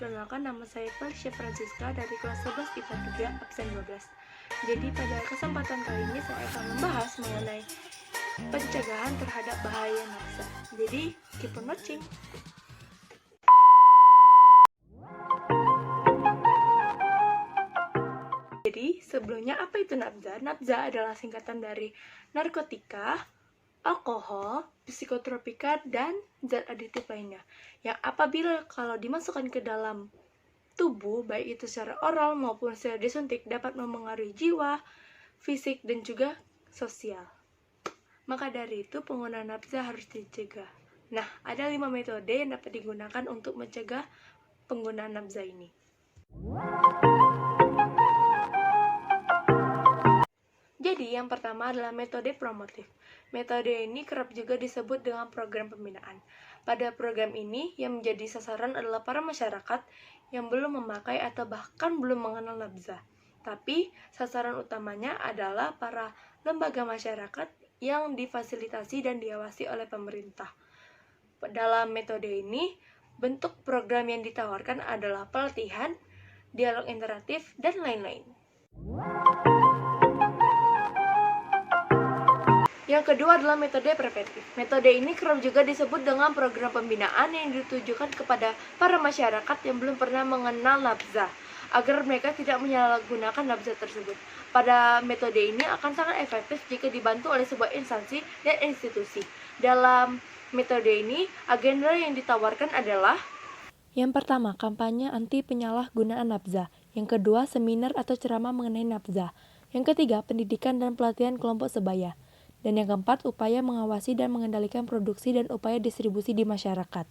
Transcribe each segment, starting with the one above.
perkenalkan, nama saya Felicia Francisca dari kelas 11 IPA 3 absen 12. Jadi pada kesempatan kali ini saya akan membahas mengenai pencegahan terhadap bahaya nafsa. Jadi keep on watching. Jadi sebelumnya apa itu nafsa? Nafsa adalah singkatan dari narkotika, alkohol, psikotropika, dan zat aditif lainnya yang apabila kalau dimasukkan ke dalam tubuh, baik itu secara oral maupun secara disuntik, dapat mempengaruhi jiwa, fisik, dan juga sosial. Maka dari itu penggunaan nafsa harus dicegah. Nah, ada 5 metode yang dapat digunakan untuk mencegah penggunaan nafsa ini. Jadi, yang pertama adalah metode promotif. Metode ini kerap juga disebut dengan program pembinaan. Pada program ini, yang menjadi sasaran adalah para masyarakat yang belum memakai atau bahkan belum mengenal nafsa. Tapi, sasaran utamanya adalah para lembaga masyarakat yang difasilitasi dan diawasi oleh pemerintah. Dalam metode ini, bentuk program yang ditawarkan adalah pelatihan, dialog interaktif, dan lain-lain. Yang kedua adalah metode preventif. Metode ini kerap juga disebut dengan program pembinaan yang ditujukan kepada para masyarakat yang belum pernah mengenal nafsa, agar mereka tidak menyalahgunakan nafsa tersebut. Pada metode ini akan sangat efektif jika dibantu oleh sebuah instansi dan institusi. Dalam metode ini, agenda yang ditawarkan adalah: yang pertama, kampanye anti penyalahgunaan nafsa. Yang kedua, seminar atau ceramah mengenai nafsa. Yang ketiga, pendidikan dan pelatihan kelompok sebaya. Dan yang keempat, upaya mengawasi dan mengendalikan produksi dan upaya distribusi di masyarakat.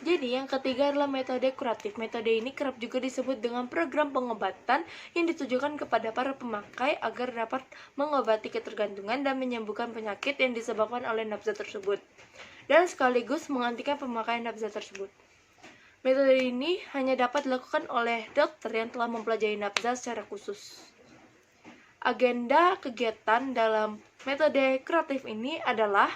Jadi, yang ketiga adalah metode kuratif. Metode ini kerap juga disebut dengan program pengobatan yang ditujukan kepada para pemakai agar dapat mengobati ketergantungan dan menyembuhkan penyakit yang disebabkan oleh nafsa tersebut, dan sekaligus menghentikan pemakaian nafsa tersebut. Metode ini hanya dapat dilakukan oleh dokter yang telah mempelajari nafsa secara khusus. Agenda kegiatan dalam metode kuratif ini adalah: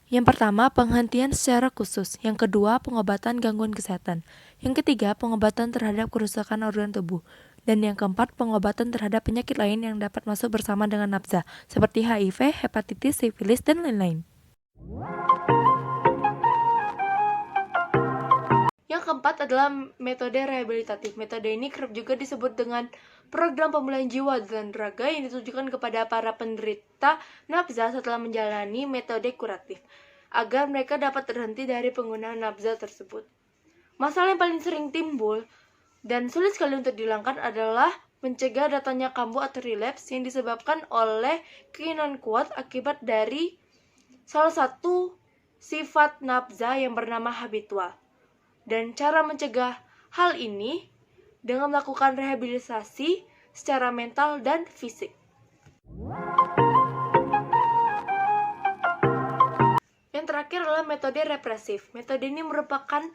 yang pertama, penghentian secara khusus. Yang kedua, pengobatan gangguan kesehatan. Yang ketiga, pengobatan terhadap kerusakan organ tubuh. Dan yang keempat, pengobatan terhadap penyakit lain yang dapat masuk bersama dengan nafsa, seperti HIV, hepatitis, sifilis, dan lain-lain. Yang keempat adalah metode rehabilitatif. Metode ini kerap juga disebut dengan program pemulihan jiwa dan raga yang ditujukan kepada para penderita nafsa setelah menjalani metode kuratif, agar mereka dapat terhenti dari penggunaan nafsa tersebut. Masalah yang paling sering timbul dan sulit sekali untuk dihilangkan adalah mencegah datangnya kambuh atau relapse yang disebabkan oleh keinginan kuat akibat dari salah satu sifat nafsa yang bernama habitual. Dan cara mencegah hal ini dengan melakukan rehabilitasi secara mental dan fisik. Yang terakhir adalah metode represif. Metode ini merupakan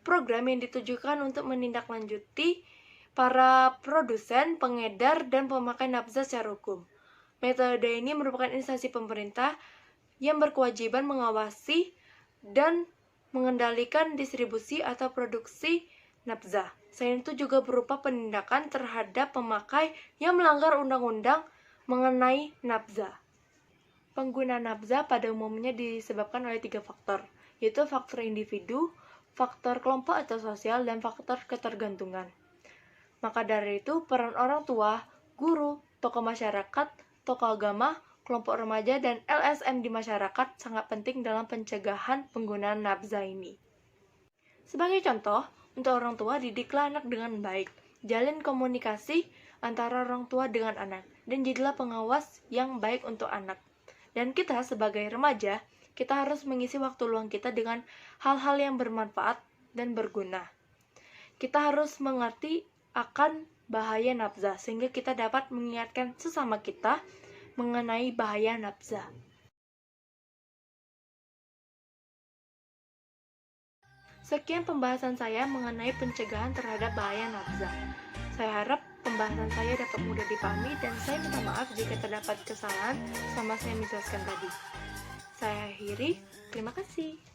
program yang ditujukan untuk menindaklanjuti para produsen, pengedar, dan pemakai nafsa secara hukum. Metode ini merupakan instansi pemerintah yang berkewajiban mengawasi dan mengendalikan distribusi atau produksi nafsa. Selain itu juga berupa penindakan terhadap pemakai yang melanggar undang-undang mengenai nafsa. Penggunaan nafsa pada umumnya disebabkan oleh 3 faktor, yaitu faktor individu, faktor kelompok atau sosial, dan faktor ketergantungan. Maka dari itu, peran orang tua, guru, tokoh masyarakat, tokoh agama, kelompok remaja, dan LSM di masyarakat sangat penting dalam pencegahan penggunaan nafsa ini. Sebagai contoh, untuk orang tua, didiklah anak dengan baik. Jalin komunikasi antara orang tua dengan anak, dan jadilah pengawas yang baik untuk anak. Dan kita sebagai remaja, kita harus mengisi waktu luang kita dengan hal-hal yang bermanfaat dan berguna. Kita harus mengerti akan bahaya nafsa, sehingga kita dapat mengingatkan sesama kita mengenai bahaya nafsa. Sekian pembahasan saya mengenai pencegahan terhadap bahaya nafsa. Saya harap pembahasan saya dapat mudah dipahami dan saya minta maaf jika terdapat kesalahan sama saya menjelaskan tadi. Saya akhiri, terima kasih.